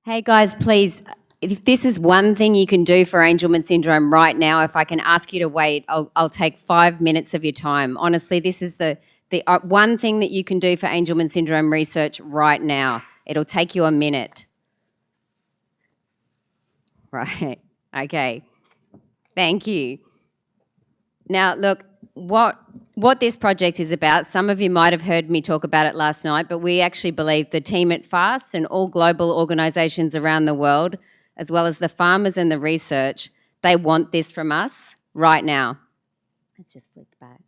Hey guys, please, if this is one thing you can do for Angelman Syndrome right now, if I can ask you to wait, I'll take 5 minutes of your time. Honestly, this is the one thing that you can do for Angelman Syndrome research right now. It'll take you a minute. Right, okay. Thank you. Now, look, what this project is about, some of you might have heard me talk about it last night, but we actually believe the team at FAST and all global organisations around the world, as well as the farmers and the research, they want this from us right now. Let's just flick back.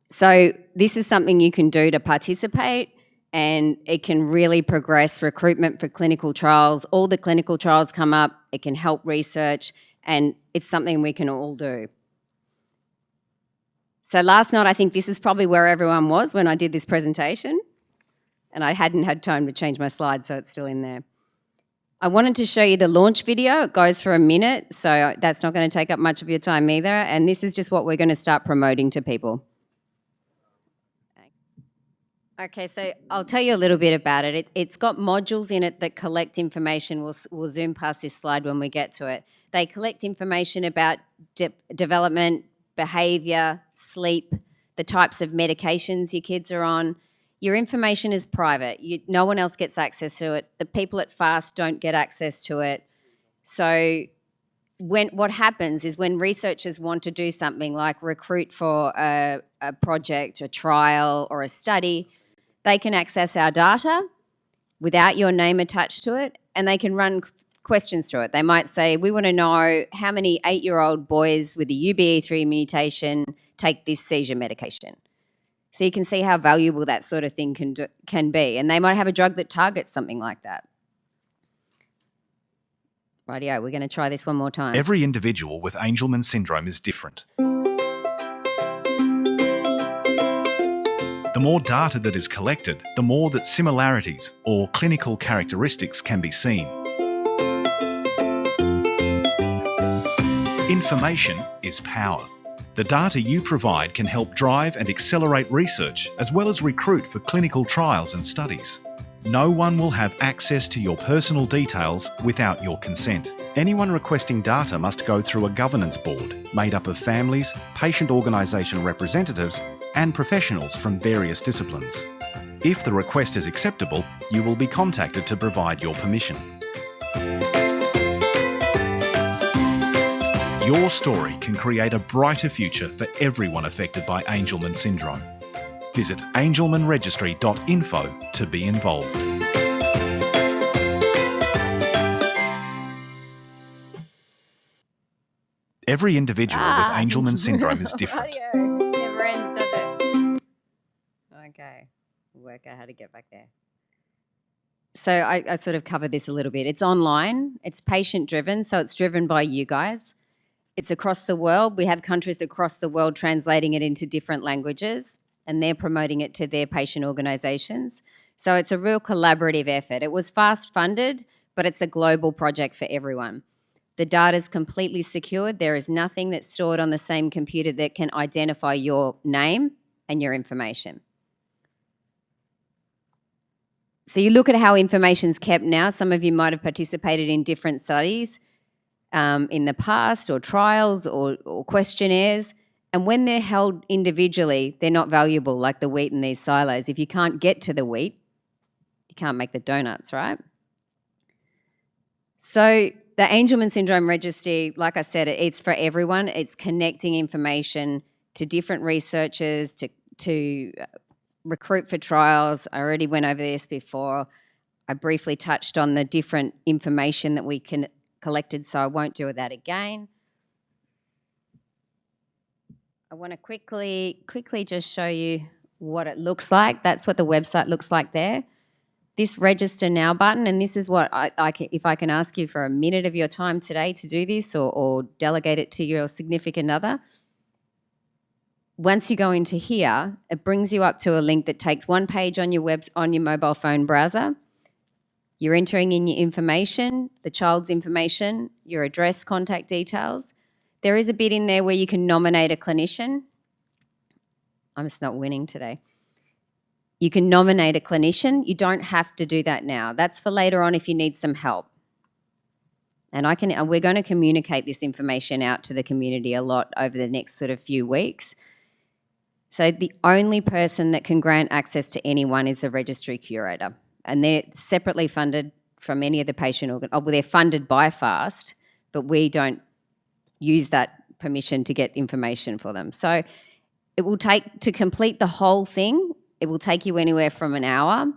So this is something you can do to participate, and it can really progress recruitment for clinical trials. All the clinical trials come up, it can help research, and it's something we can all do. So last night, I think this is probably where everyone was when I did this presentation, and I hadn't had time to change my slides, so it's still in there. I wanted to show you the launch video. It goes for a minute, so that's not going to take up much of your time either, and this is just what we're going to start promoting to people. Okay, so I'll tell you a little bit about it. It's got modules in it that collect information. We'll zoom past this slide when we get to it. They collect information about development, behaviour, sleep, the types of medications your kids are on. Your information is private. No one else gets access to it. The people at FAST don't get access to it. So what happens is when researchers want to do something like recruit for a project, a trial or a study, they can access our data without your name attached to it, and they can run questions through it. They might say, we want to know how many 8-year-old boys with a UBE3 mutation take this seizure medication. So you can see how valuable that sort of thing can be. And they might have a drug that targets something like that. Rightio, we're going to try this one more time. Every individual with Angelman syndrome is different. The more data that is collected, the more that similarities or clinical characteristics can be seen. Information is power. The data you provide can help drive and accelerate research, as well as recruit for clinical trials and studies. No one will have access to your personal details without your consent. Anyone requesting data must go through a governance board made up of families, patient organisation representatives, and professionals from various disciplines. If the request is acceptable, you will be contacted to provide your permission. Your story can create a brighter future for everyone affected by Angelman syndrome. Visit angelmanregistry.info to be involved. Every individual with Angelman syndrome is different. Never ends, does it? Okay, we'll work out how to get back there. So I sort of covered this a little bit. It's online, it's patient-driven, so it's driven by you guys. It's across the world. We have countries across the world translating it into different languages, and they're promoting it to their patient organisations. So it's a real collaborative effort. It was FAST funded, but it's a global project for everyone. The data is completely secured. There is nothing that's stored on the same computer that can identify your name and your information. So you look at how information's kept now. Some of you might have participated in different studies in the past, or trials or questionnaires. And when they're held individually, they're not valuable like the wheat in these silos. If you can't get to the wheat, you can't make the donuts, right? So the Angelman Syndrome Registry, like I said, it's for everyone. It's connecting information to different researchers, to recruit for trials. I already went over this before. I briefly touched on the different information that we can collected, so I won't do that again. I want to quickly just show you what it looks like. That's what the website looks like there. This register now button, and this is what if I can ask you for a minute of your time today to do this, or delegate it to your significant other. Once you go into here, it brings you up to a link that takes one page on your mobile phone browser. You're entering in your information, the child's information, your address, contact details. There is a bit in there where you can nominate a clinician. I'm just not winning today. You can nominate a clinician. You don't have to do that now. That's for later on if you need some help. And we're going to communicate this information out to the community a lot over the next sort of few weeks. So the only person that can grant access to anyone is the registry curator, and they're separately funded from any of the they're funded by FAST, but we don't use that permission to get information for them. So it will take, to complete the whole thing, it will take you anywhere from an hour.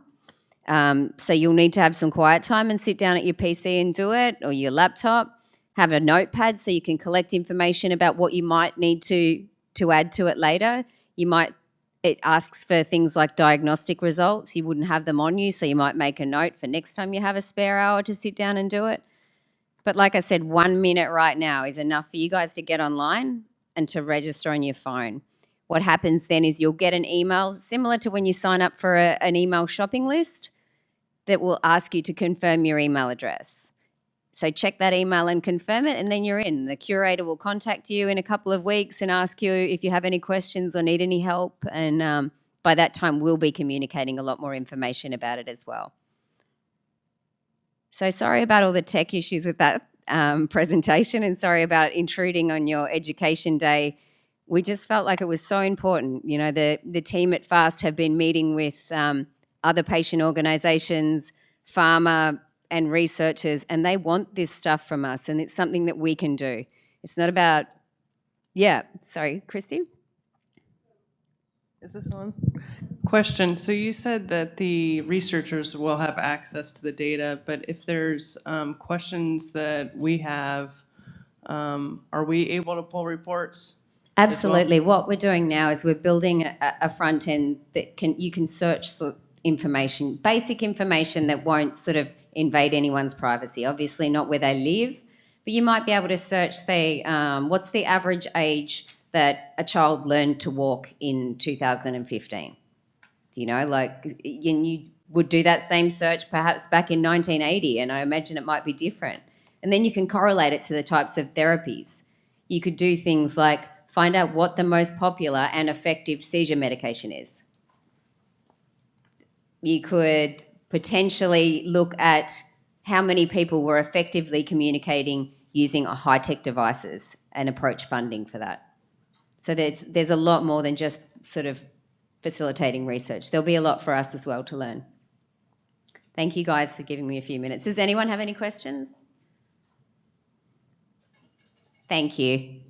So you'll need to have some quiet time and sit down at your PC and do it, or your laptop. Have a notepad so you can collect information about what you might need to add to it later. It asks for things like diagnostic results. You wouldn't have them on you, so you might make a note for next time you have a spare hour to sit down and do it. But like I said, 1 minute right now is enough for you guys to get online and to register on your phone. What happens then is you'll get an email, similar to when you sign up for an email shopping list, that will ask you to confirm your email address. So check that email and confirm it, and then you're in. The curator will contact you in a couple of weeks and ask you if you have any questions or need any help. And by that time, we'll be communicating a lot more information about it as well. So sorry about all the tech issues with that presentation, and sorry about intruding on your education day. We just felt like it was so important. You know, the team at FAST have been meeting with other patient organisations, pharma, and researchers, and they want this stuff from us, and it's something that we can do. It's not about, sorry, Christy? Is this on? Question. So you said that the researchers will have access to the data, but if there's questions that we have, are we able to pull reports? Absolutely. What we're doing now is we're building a front end that you can search information, basic information that won't sort of invade anyone's privacy. Obviously not where they live, but you might be able to search, say, what's the average age that a child learned to walk in 2015? You know, like, you would do that same search perhaps back in 1980, and I imagine it might be different. And then you can correlate it to the types of therapies. You could do things like find out what the most popular and effective seizure medication is. You could potentially look at how many people were effectively communicating using high-tech devices and approach funding for that. So there's a lot more than just sort of facilitating research. There'll be a lot for us as well to learn. Thank you guys for giving me a few minutes. Does anyone have any questions? Thank you.